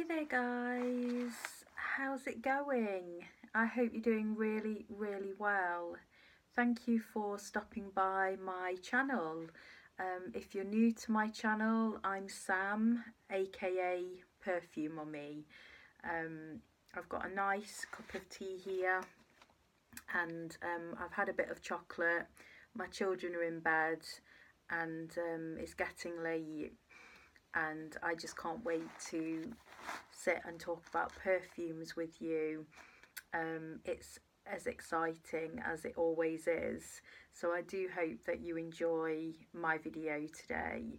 Hi there guys, how's it going? I hope you're doing really well. Thank you for stopping by my channel. If you're new to my channel, I'm Sam, aka Perfume Mummy. I've got a nice cup of tea here and I've had a bit of chocolate. My children are in bed and it's getting late and I just can't wait to sit and talk about perfumes with you. It's as exciting as it always is, so I do hope that you enjoy my video today.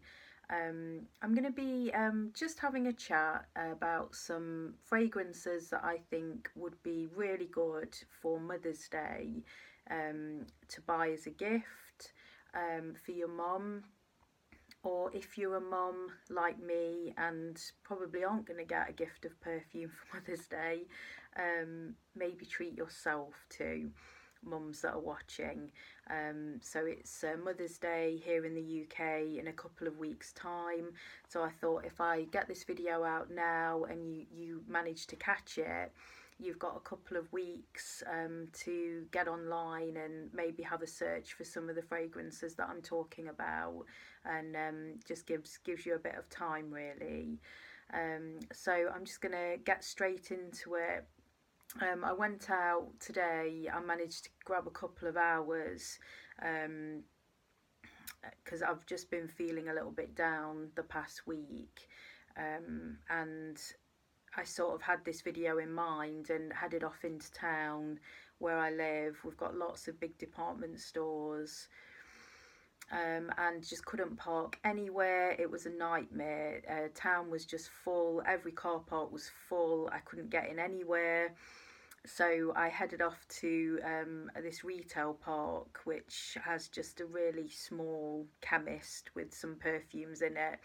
I'm going to be just having a chat about some fragrances that I think would be really good for Mother's Day, to buy as a gift for your mum, or if you're a mum like me and probably aren't going to get a gift of perfume for Mother's Day, maybe treat yourself too, mums that are watching. So it's Mother's Day here in the UK in a couple of weeks time, so I thought if I get this video out now and you manage to catch it, you've got a couple of weeks to get online and maybe have a search for some of the fragrances that I'm talking about, and just gives you a bit of time really. So I'm just gonna get straight into it. I went out today. I managed to grab a couple of hours because I've just been feeling a little bit down the past week, and I sort of had this video in mind and headed off into town where I live. We've got lots of big department stores, and just couldn't park anywhere. It was a nightmare. Town was just full. Every car park was full. I couldn't get in anywhere. So I headed off to this retail park which has just a really small chemist with some perfumes in it,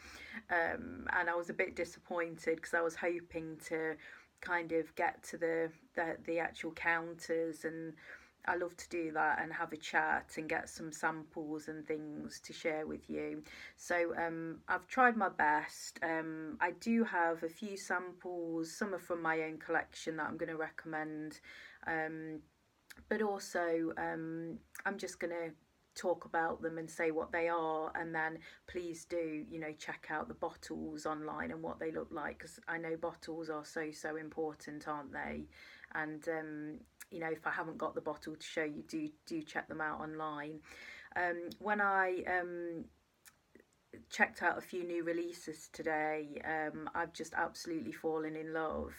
and I was a bit disappointed because I was hoping to kind of get to the actual counters, and I love to do that and have a chat and get some samples and things to share with you. So I've tried my best. I do have a few samples. Some are from my own collection that I'm going to recommend, but also I'm just going to talk about them and say what they are, and then please do, you know, check out the bottles online and what they look like, because I know bottles are so important, aren't they? And you know, if I haven't got the bottle to show you, do check them out online. When I checked out a few new releases today, I've just absolutely fallen in love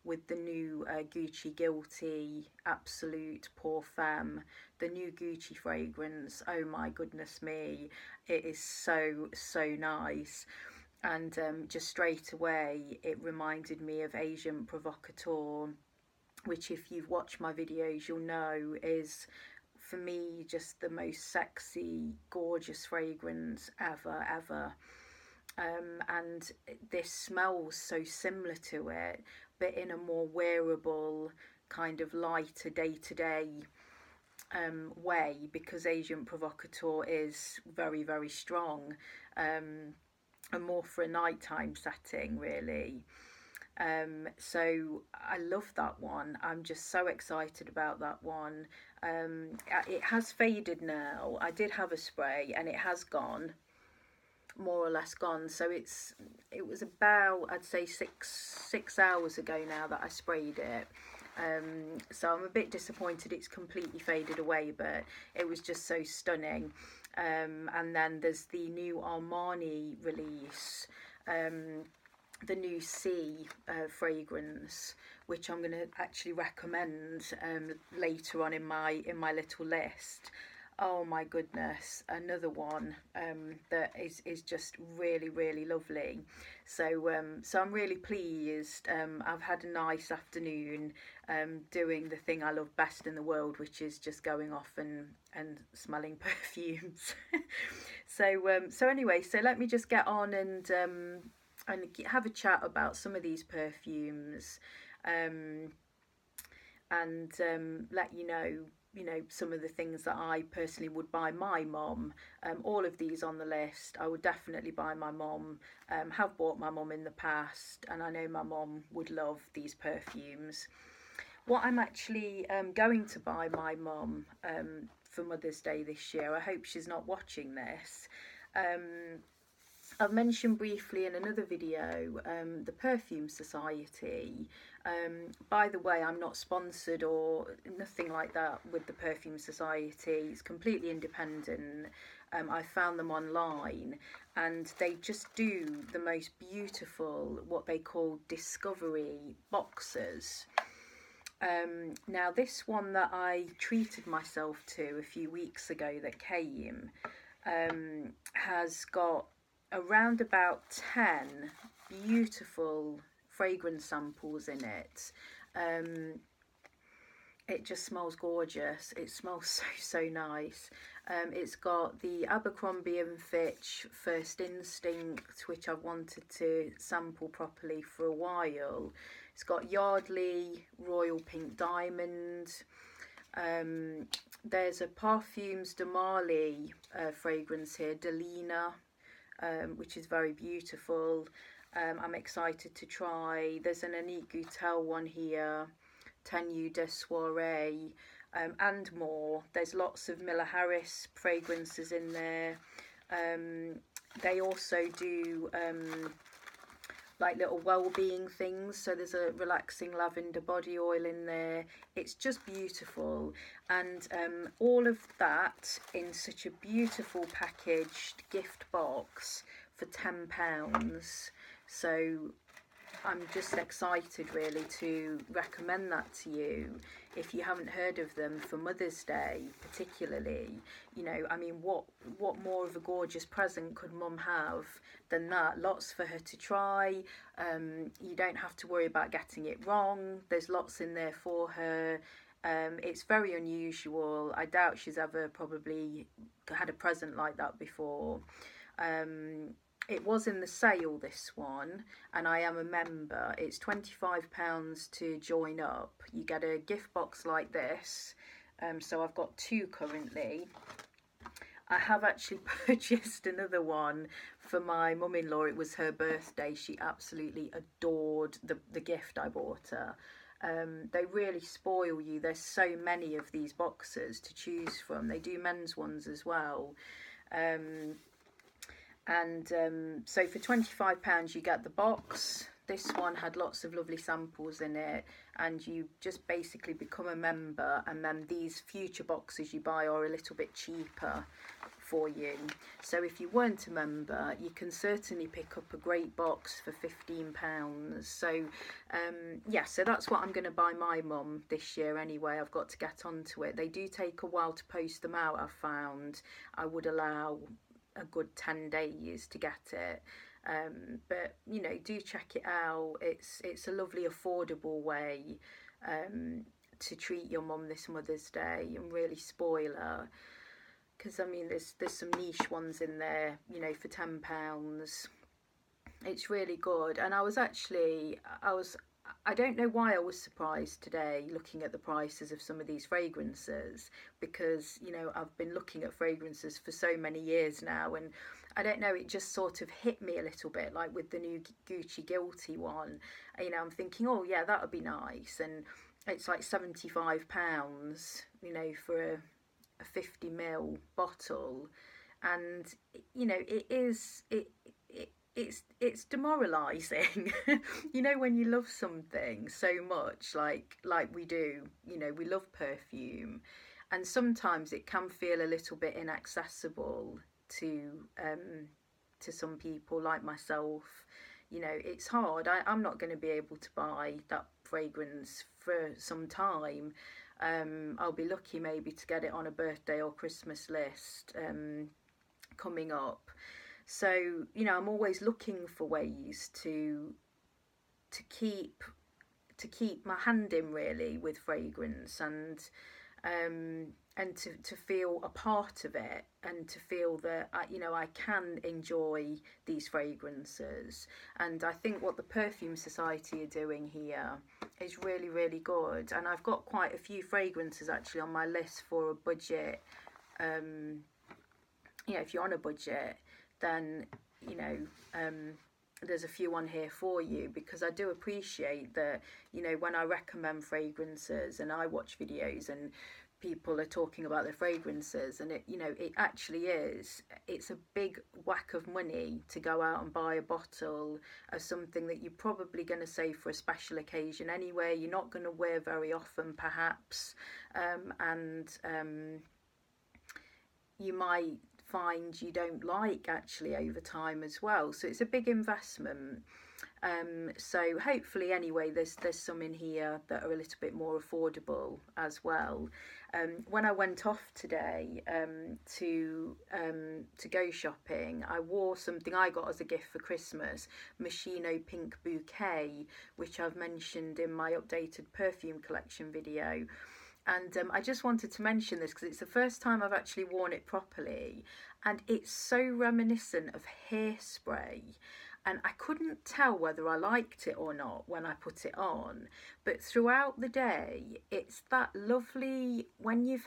with the new Gucci Guilty Absolute Pour Femme, the new Gucci fragrance. Oh my goodness me, it is so nice. And just straight away it reminded me of Agent Provocateur, which if you've watched my videos you'll know is for me just the most sexy, gorgeous fragrance ever. And this smells so similar to it, but in a more wearable, kind of lighter day-to-day way, because Agent Provocateur is very strong, and more for a nighttime setting really. So I love that one. I'm just so excited about that one. It has faded now. I did have a spray and it has gone, more or less gone. So it was about, I'd say six hours ago now that I sprayed it. So I'm a bit disappointed it's completely faded away, but it was just so stunning. And then there's the new Armani release, the new C fragrance, which I'm going to actually recommend later on in my little list. Oh my goodness, another one that is just really lovely. So so I'm really pleased. I've had a nice afternoon doing the thing I love best in the world, which is just going off and smelling perfumes. So anyway, so let me just get on and have a chat about some of these perfumes, and let you know, you know, some of the things that I personally would buy my mum. All of these on the list, I would definitely buy my mum. Have bought my mum in the past, and I know my mum would love these perfumes. What I'm actually going to buy my mum for Mother's Day this year, I hope she's not watching this. I've mentioned briefly in another video the Perfume Society. By the way, I'm not sponsored or nothing like that with the Perfume Society. It's completely independent. I found them online, and they just do the most beautiful, what they call discovery boxes. Now this one that I treated myself to a few weeks ago that came has got around about 10 beautiful fragrance samples in it. It just smells gorgeous. It smells so nice. It's got the Abercrombie and Fitch First Instinct, which I've wanted to sample properly for a while. It's got Yardley Royal Pink Diamond. There's a Parfums de Marly fragrance here, Delina, which is very beautiful. I'm excited to try. There's an Annick Goutel one here, Tenue de Soirée, and more. There's lots of Miller Harris fragrances in there. They also do like little well-being things, so there's a relaxing lavender body oil in there. It's just beautiful, and all of that in such a beautiful packaged gift box for £10. So I'm just excited really to recommend that to you if you haven't heard of them for Mother's Day particularly. You know, I mean, what more of a gorgeous present could mum have than that? Lots for her to try. You don't have to worry about getting it wrong. There's lots in there for her. It's very unusual. I doubt she's ever probably had a present like that before. It was in the sale, this one, and I am a member. It's £25 to join up. You get a gift box like this. So I've got 2 currently. I have actually purchased another one for my mum-in-law. It was her birthday. She absolutely adored the gift I bought her. They really spoil you. There's so many of these boxes to choose from. They do men's ones as well. So for £25 you get the box. This one had lots of lovely samples in it, and you just basically become a member, and then these future boxes you buy are a little bit cheaper for you. So if you weren't a member, you can certainly pick up a great box for £15. So yeah, so that's what I'm going to buy my mum this year anyway. I've got to get onto it. They do take a while to post them out, I've found. I would allow a good 10 days to get it, but you know, do check it out. It's a lovely affordable way to treat your mum this Mother's Day and really spoil her, because I mean there's some niche ones in there, you know, for £10. It's really good. And I don't know why I was surprised today looking at the prices of some of these fragrances, because, you know, I've been looking at fragrances for so many years now, and I don't know, it just sort of hit me a little bit, like with the new Gucci Guilty one. You know, I'm thinking, oh yeah, that would be nice, and it's like £75, you know, for a 50ml bottle, and you know, it's demoralising. You know, when you love something so much, like we do, you know, we love perfume, and sometimes it can feel a little bit inaccessible to some people like myself. You know, it's hard. I'm not going to be able to buy that fragrance for some time. I'll be lucky maybe to get it on a birthday or Christmas list coming up. So, you know, I'm always looking for ways to keep my hand in really with fragrance, and and to feel a part of it, and to feel that I can enjoy these fragrances. And I think what the Perfume Society are doing here is really, really good. And I've got quite a few fragrances actually on my list for a budget. If you're on a budget, then there's a few on here for you, because I do appreciate that when I recommend fragrances and I watch videos and people are talking about their fragrances, and it actually it's a big whack of money to go out and buy a bottle of something that you're probably going to save for a special occasion anyway, you're not going to wear very often perhaps, and you might find you don't like actually over time as well. So it's a big investment. So hopefully anyway there's some in here that are a little bit more affordable as well. When I went off today to go shopping, I wore something I got as a gift for Christmas, Moschino Pink Bouquet, which I've mentioned in my updated perfume collection video. And I just wanted to mention this because it's the first time I've actually worn it properly, and it's so reminiscent of Hairspray. And I couldn't tell whether I liked it or not when I put it on, but throughout the day it's that lovely when you've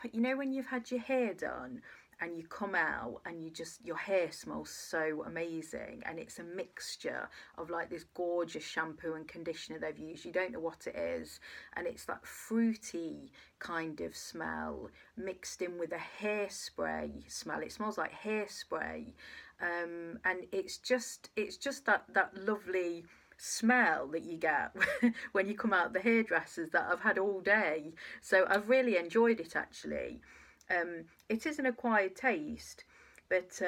had your hair done and you come out and your hair smells so amazing, and it's a mixture of like this gorgeous shampoo and conditioner they've used, you don't know what it is, and it's that fruity kind of smell mixed in with a hairspray smell. It smells like hairspray, and it's just that lovely smell that you get when you come out the hairdressers that I've had all day. So I've really enjoyed it actually. It is an acquired taste, but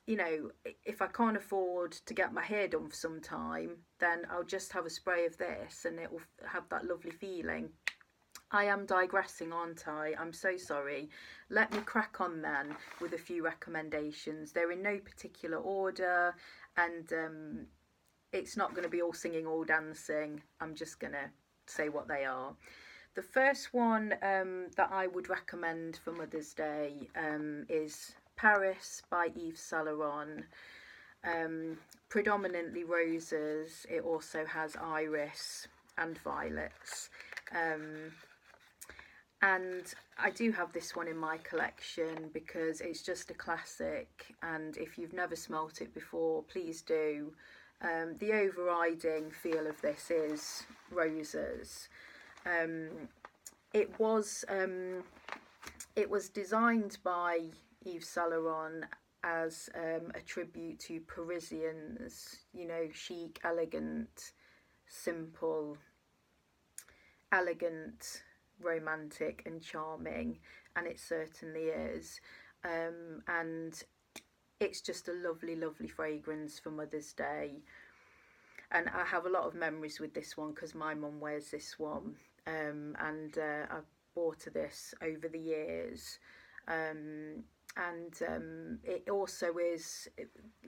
if I can't afford to get my hair done for some time, then I'll just have a spray of this and it will have that lovely feeling. I am digressing, aren't I? I'm so sorry. Let me crack on then with a few recommendations. They're in no particular order, and it's not going to be all singing, all dancing. I'm just going to say what they are. The first one that I would recommend for Mother's Day is Paris by Yves Saint Laurent. Predominantly roses. It also has iris and violets. And I do have this one in my collection because it's just a classic, and if you've never smelt it before, please do. The overriding feel of this is roses. It was designed by Yves Saint Laurent as a tribute to Parisians, chic, elegant, simple, elegant, romantic and charming, and it certainly is. And it's just a lovely, lovely fragrance for Mother's Day. And I have a lot of memories with this one because my mum wears this one, and I've bought her this over the years. It also is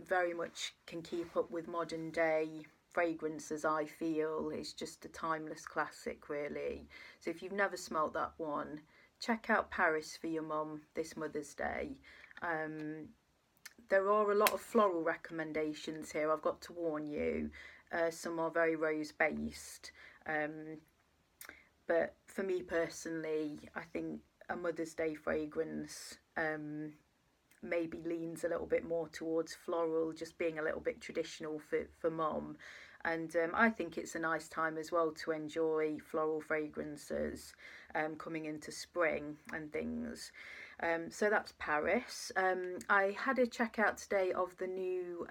very much can keep up with modern day fragrances. I feel it's just a timeless classic really. So if you've never smelt that one, check out Paris for your mum this Mother's Day. There are a lot of floral recommendations here, I've got to warn you. Some are very rose based, but for me personally, I think a Mother's Day fragrance maybe leans a little bit more towards floral, just being a little bit traditional for mum. And I think it's a nice time as well to enjoy floral fragrances coming into spring and things. So that's Paris. I had a check out today of the new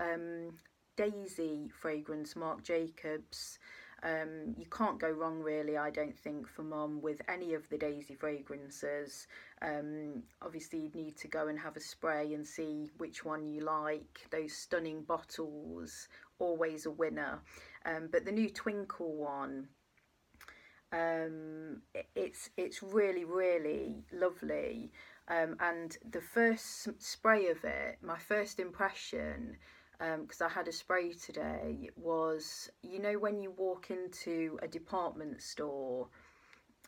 Daisy fragrance, Marc Jacobs. You can't go wrong really, I don't think, for mum with any of the Daisy fragrances. Obviously you'd need to go and have a spray and see which one you like. Those stunning bottles, always a winner. But the new Twinkle one, it's really, really lovely. And the first spray of it, my first impression, because I had a spray today, was when you walk into a department store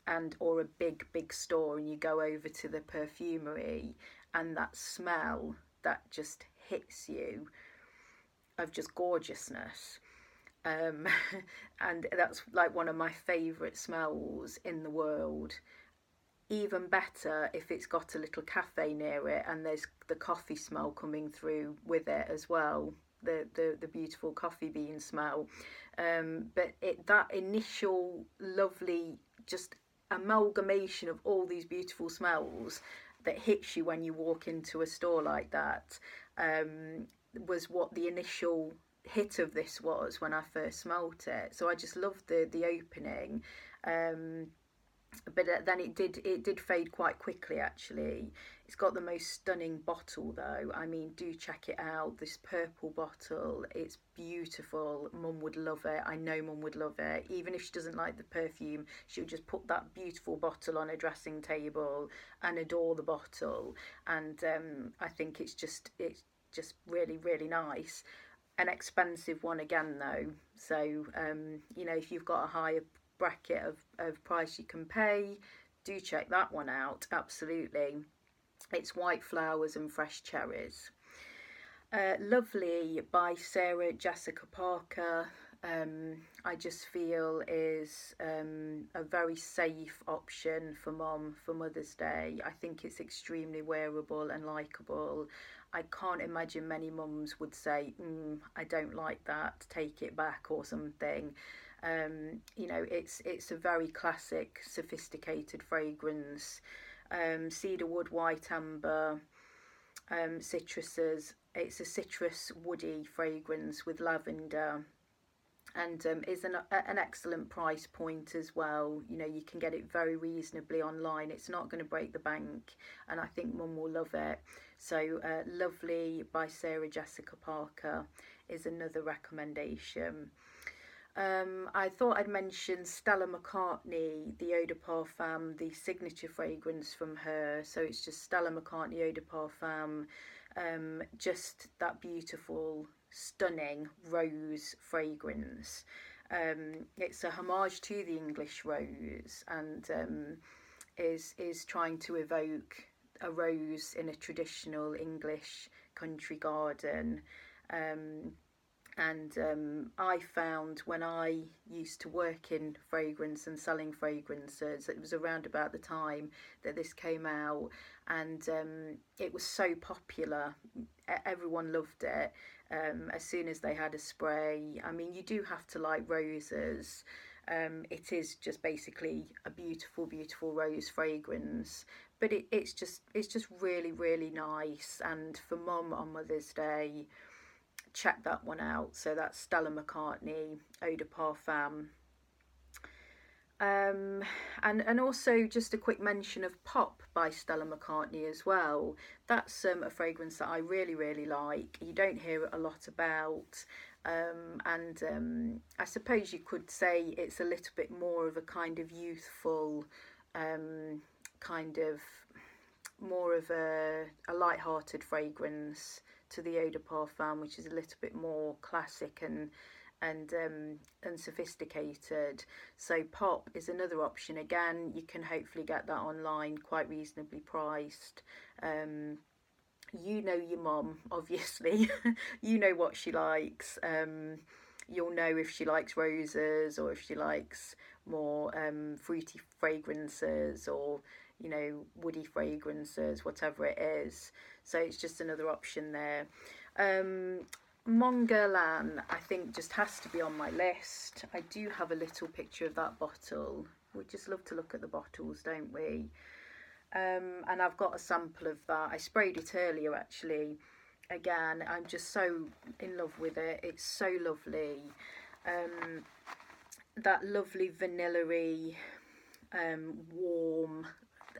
and or a big store, and you go over to the perfumery, and that smell that just hits you of just gorgeousness. um, and that's like one of my favourite smells in the world. Even better if it's got a little cafe near it and there's the coffee smell coming through with it as well, the beautiful coffee bean smell. But that initial lovely just amalgamation of all these beautiful smells that hits you when you walk into a store like that, was what the initial hit of this was when I first smelt it. So I just loved the opening. But then it did fade quite quickly, actually. It's got the most stunning bottle though. I mean, do check it out, this purple bottle. It's beautiful. Mum would love it. I know Mum would love it. Even if she doesn't like the perfume, she'll just put that beautiful bottle on a dressing table and adore the bottle. And I think it's just really, really nice. An expensive one again though, so you know, if you've got a higher bracket of price you can pay, do check that one out. Absolutely. It's White Flowers and Fresh Cherries. Lovely by Sarah Jessica Parker. I just feel is a very safe option for Mum for Mother's Day. I think it's extremely wearable and likeable. I can't imagine many mums would say, I don't like that, take it back or something. You know, it's a very classic, sophisticated fragrance. Cedarwood, white amber, citruses. It's a citrus woody fragrance with lavender, and is an excellent price point as well. You know, you can get it very reasonably online. It's not going to break the bank, and I think Mum will love it. So Lovely by Sarah Jessica Parker is another recommendation. I thought I'd mention Stella McCartney, the Eau de Parfum, the signature fragrance from her. So it's just Stella McCartney Eau de Parfum, just that beautiful, stunning rose fragrance. It's a homage to the English rose, and is trying to evoke a rose in a traditional English country garden. I found when I used to work in fragrance and selling fragrances, it was around about the time that this came out, and it was so popular. Everyone loved it. As soon as they had a spray, I mean, you do have to like roses. It is just basically a beautiful, beautiful rose fragrance, but it's just really, really nice. And for Mum on Mother's Day, check that one out. So that's Stella McCartney Eau de Parfum. And also just a quick mention of Pop by Stella McCartney as well. That's a fragrance that I really, really like. You don't hear it a lot about. I suppose you could say it's a little bit more of a kind of youthful, kind of more of a light-hearted fragrance to the Eau de Parfum, which is a little bit more classic and sophisticated. So Pop is another option. Again, you can hopefully get that online, quite reasonably priced. You know your mum, obviously. You know what she likes. You'll know if she likes roses or if she likes more fruity fragrances, or you know, woody fragrances, whatever it is. So it's just another option there. Mon Guerlain, I think, just has to be on my list. I do have a little picture of that bottle. We just love to look at the bottles, don't we? And I've got a sample of that. I sprayed it earlier, actually. Again, I'm just so in love with it. It's so lovely. That lovely vanilla-y, warm,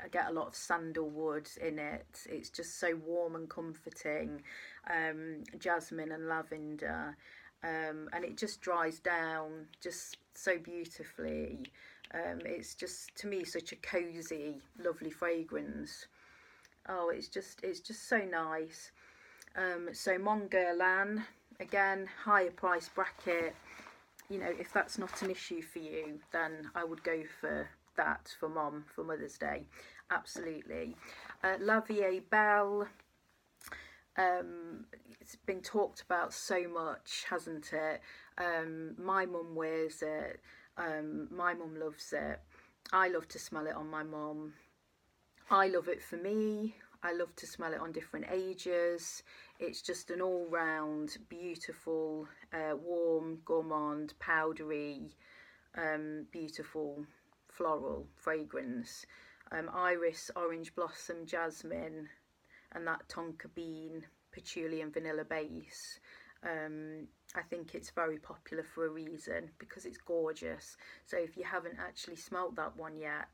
I get a lot of sandalwood in it. It's just so warm and comforting. Jasmine and lavender. And it just dries down just so beautifully. It's just, to me, such a cosy, lovely fragrance. Oh, it's just so nice. So Mon Guerlain, again, higher price bracket. You know, if that's not an issue for you, then I would go for that for Mum for Mother's Day. Absolutely. La Vie Belle. It's been talked about so much, hasn't it? My mum wears it. My mum loves it. I love to smell it on my mum. I love it for me. I love to smell it on different ages. It's just an all-round beautiful, warm, gourmand, powdery, beautiful floral fragrance. Iris, orange blossom, jasmine, and that tonka bean, patchouli and vanilla base. I think it's very popular for a reason, because it's gorgeous. So if you haven't actually smelt that one yet,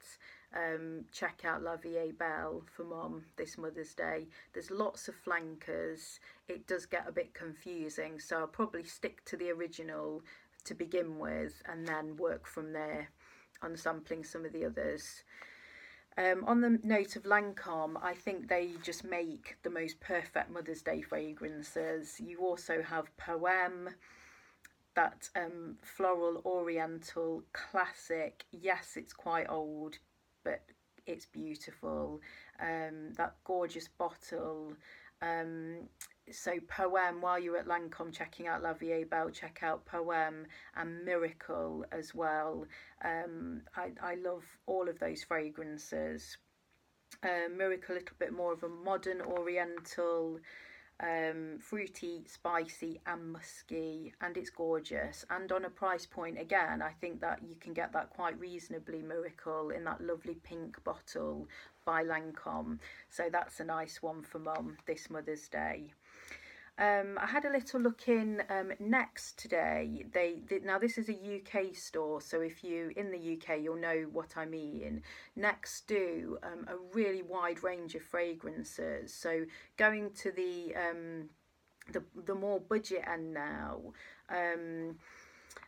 check out La Vie Belle for Mum this Mother's Day. There's lots of flankers. It does get a bit confusing, so I'll probably stick to the original to begin with and then work from there on sampling some of the others. On the note of Lancome, I think they just make the most perfect Mother's Day fragrances. You also have Poème, that floral oriental classic. Yes, it's quite old, but it's beautiful. That gorgeous bottle. So Poème, while you're at Lancome checking out La Vie Belle, check out Poème and Miracle as well. I love all of those fragrances. Miracle, a little bit more of a modern oriental, fruity, spicy and musky, and it's gorgeous. And on a price point, again, I think that you can get that quite reasonably, Miracle, in that lovely pink bottle by Lancome. So that's a nice one for Mum this Mother's Day. I had a little look in Next today. Now this is a UK store, so if you in the UK, you'll know what I mean. Next do a really wide range of fragrances. So going to the more budget end now,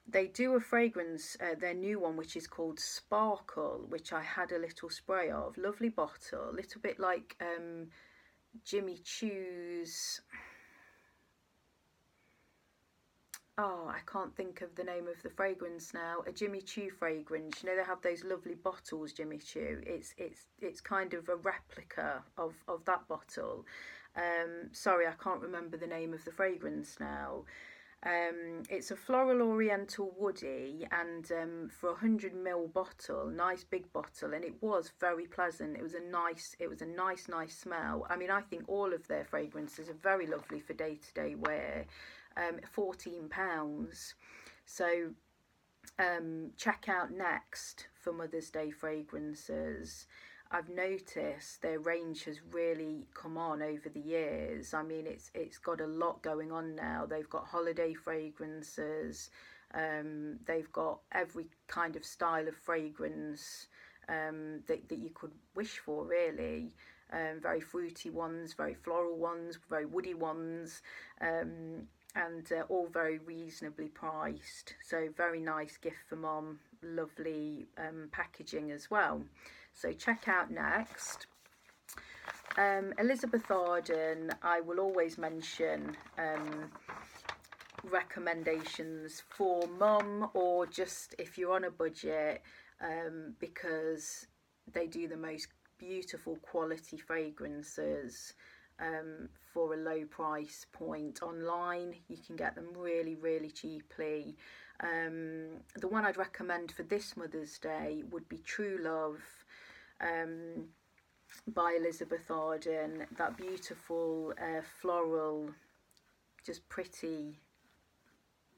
they do a fragrance, their new one, which is called Sparkle, which I had a little spray of. Lovely bottle, a little bit like Jimmy Choo's. Oh, I can't think of the name of the fragrance now. A Jimmy Choo fragrance. You know, they have those lovely bottles, Jimmy Choo. It's kind of a replica of that bottle. Sorry, I can't remember the name of the fragrance now. It's a floral oriental woody, and for 100ml bottle, nice big bottle, and it was very pleasant. It was a nice smell. I mean, I think all of their fragrances are very lovely for day-to-day wear. £14. So check out Next for Mother's Day fragrances. I've noticed their range has really come on over the years. I mean, it's got a lot going on now. They've got holiday fragrances. They've got every kind of style of fragrance that you could wish for, really. Very fruity ones, very floral ones, very woody ones. And all very reasonably priced, so very nice gift for Mum. Lovely packaging as well. So check out Next. Elizabeth Arden, I will always mention recommendations for Mum, or just if you're on a budget, because they do the most beautiful quality fragrances. For a low price point online. You can get them really cheaply. The one I'd recommend for this Mother's Day would be True Love by Elizabeth Arden. That beautiful floral, just pretty,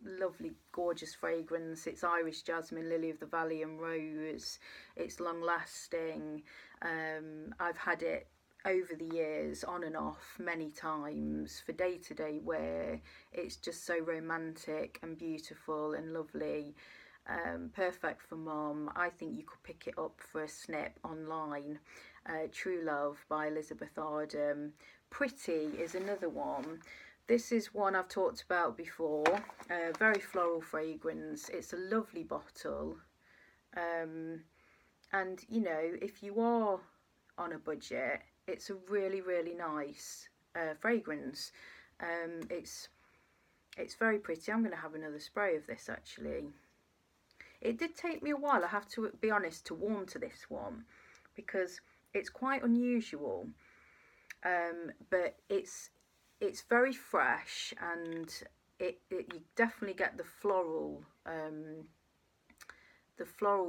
lovely, gorgeous fragrance. It's Irish jasmine, lily of the valley and rose. It's long lasting. I've had it over the years, on and off, many times for day-to-day wear. It's just so romantic and beautiful and lovely. Perfect for Mum. I think you could pick it up for a snip online. True Love by Elizabeth Arden. Pretty is another one. This is one I've talked about before. Very floral fragrance. It's a lovely bottle. And you know, if you are on a budget, it's a really nice fragrance. It's very pretty. I'm going to have another spray of this actually. It did take me a while, I have to be honest, to warm to this one, because it's quite unusual, but it's very fresh, and you definitely get the floral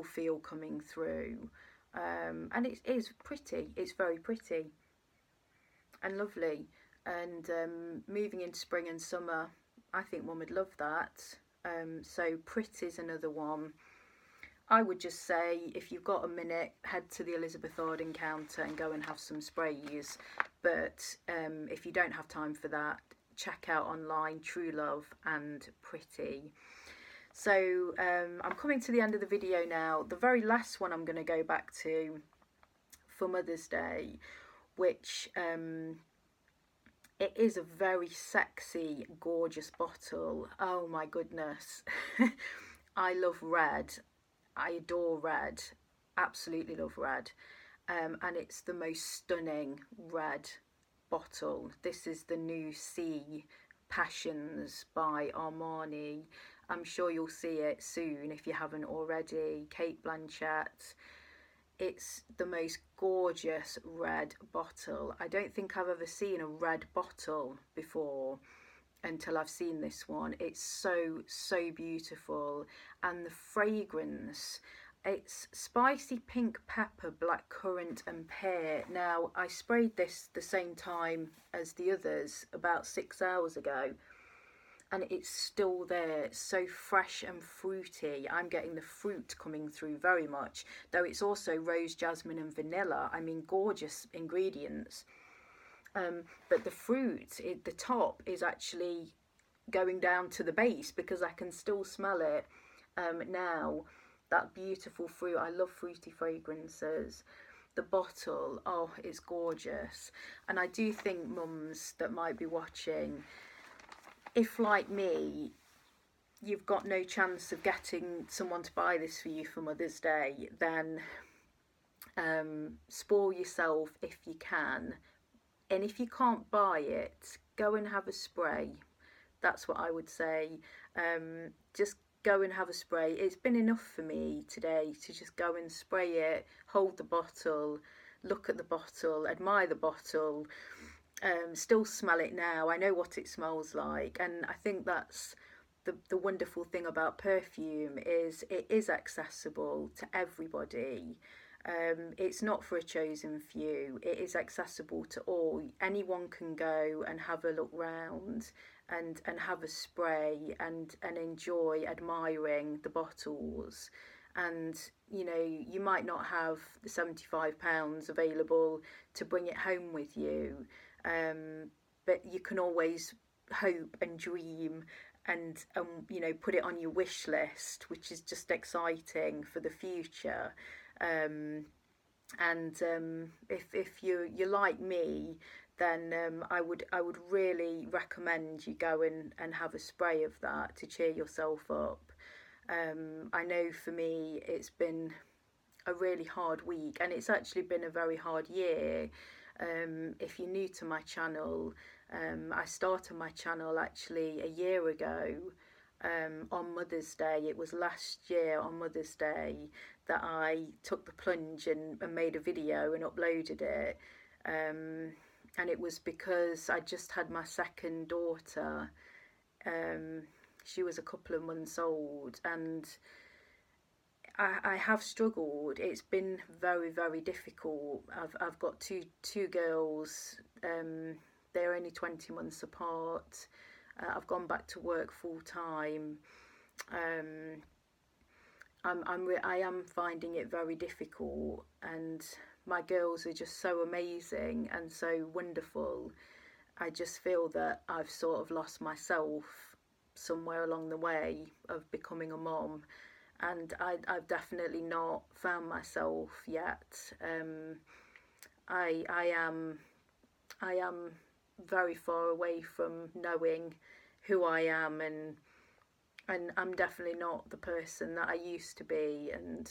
feel coming through, and it is pretty. It's very pretty and lovely. And moving into spring and summer, I think one would love that. So Pretty's another one. I would just say, if you've got a minute, head to the Elizabeth Arden counter and go and have some sprays. But if you don't have time for that, check out online True Love and Pretty. So I'm coming to the end of the video now. The very last one I'm going to go back to for Mother's Day, which it is a very sexy, gorgeous bottle. Oh my goodness. I love red. I adore red. Absolutely love red. And it's the most stunning red bottle. This is the new Sea Passions by Armani. I'm sure you'll see it soon if you haven't already. Kate Blanchett. It's the most gorgeous red bottle. I don't think I've ever seen a red bottle before until I've seen this one. It's so beautiful, and the fragrance, it's spicy pink pepper, black currant and pear. Now, I sprayed this the same time as the others about 6 hours ago, and it's still there, so fresh and fruity. I'm getting the fruit coming through very much, though it's also rose, jasmine and vanilla. I mean, gorgeous ingredients. But the fruit, the top is actually going down to the base, because I can still smell it now. That beautiful fruit. I love fruity fragrances. The bottle, oh, it's gorgeous. And I do think mums that might be watching, if like me, you've got no chance of getting someone to buy this for you for Mother's Day, then spoil yourself if you can. And if you can't buy it, go and have a spray. That's what I would say. Just go and have a spray. It's been enough for me today to just go and spray it, hold the bottle, look at the bottle, admire the bottle, still smell it now. I know what it smells like, and I think that's the wonderful thing about perfume, is it is accessible to everybody. It's not for a chosen few. It is accessible to all. Anyone can go and have a look round and have a spray and enjoy admiring the bottles. And you know, you might not have the £75 available to bring it home with you, but you can always hope and dream and you know, put it on your wish list, which is just exciting for the future. If you're like me, then I would really recommend you go and have a spray of that to cheer yourself up. I know for me it's been a really hard week, and it's actually been a very hard year. If you're new to my channel, I started my channel actually a year ago, on Mother's Day. It was last year on Mother's Day that I took the plunge and made a video and uploaded it. And it was because I just had my second daughter. She was a couple of months old, and I have struggled. It's been very, very difficult. I've got two girls. They're only 20 months apart. I've gone back to work full time. I am finding it very difficult, and my girls are just so amazing and so wonderful. I just feel that I've sort of lost myself somewhere along the way of becoming a mum, and I've definitely not found myself yet. I am very far away from knowing who I am, and I'm definitely not the person that I used to be and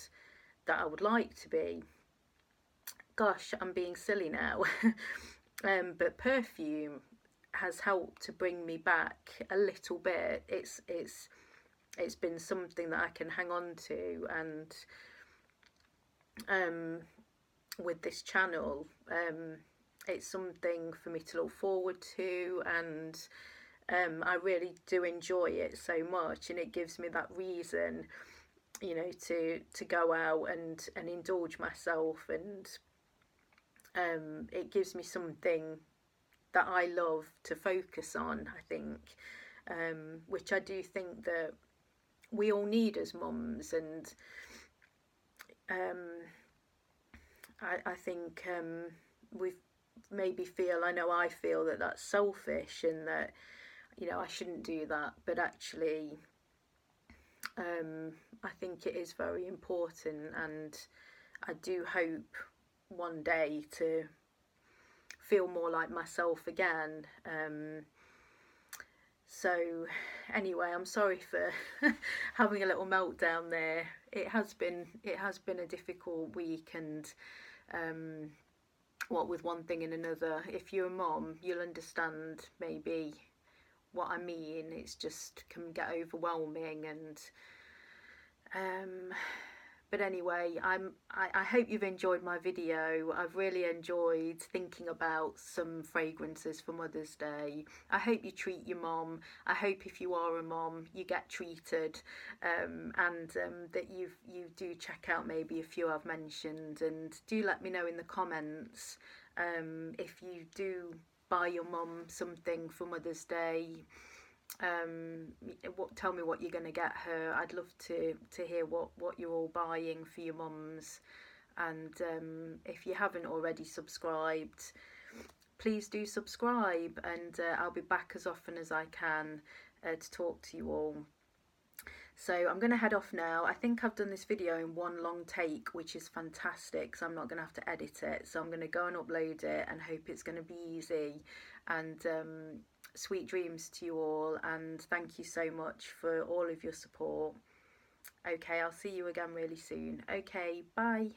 that I would like to be. Gosh, I'm being silly now. But perfume has helped to bring me back a little bit. It's it's been something that I can hang on to, and with this channel, it's something for me to look forward to, and I really do enjoy it so much, and it gives me that reason, you know, to go out and indulge myself, and it gives me something that I love to focus on, I think, which I do think that we all need as mums, and I think we maybe feel, I know I feel that that's selfish, and that, you know, I shouldn't do that, but actually I think it is very important, and I do hope one day to feel more like myself again. So anyway, I'm sorry for having a little meltdown there. It has been a difficult week, and what with one thing and another. If you're a mom, you'll understand maybe what I mean. It's just can get overwhelming, and but anyway, I hope you've enjoyed my video. I've really enjoyed thinking about some fragrances for Mother's Day. I hope you treat your mom. I hope if you are a mom, you get treated, and that you do check out maybe a few I've mentioned, and do let me know in the comments if you do buy your mum something for Mother's Day. Tell me what you're going to get her. I'd love to hear what you're all buying for your mums, and if you haven't already subscribed, please do subscribe, and I'll be back as often as I can to talk to you all. So I'm going to head off now. I think I've done this video in one long take, which is fantastic, so I'm not going to have to edit it. So I'm going to go and upload it, and hope it's going to be easy, and sweet dreams to you all, and thank you so much for all of your support. Okay, I'll see you again really soon. Okay, bye.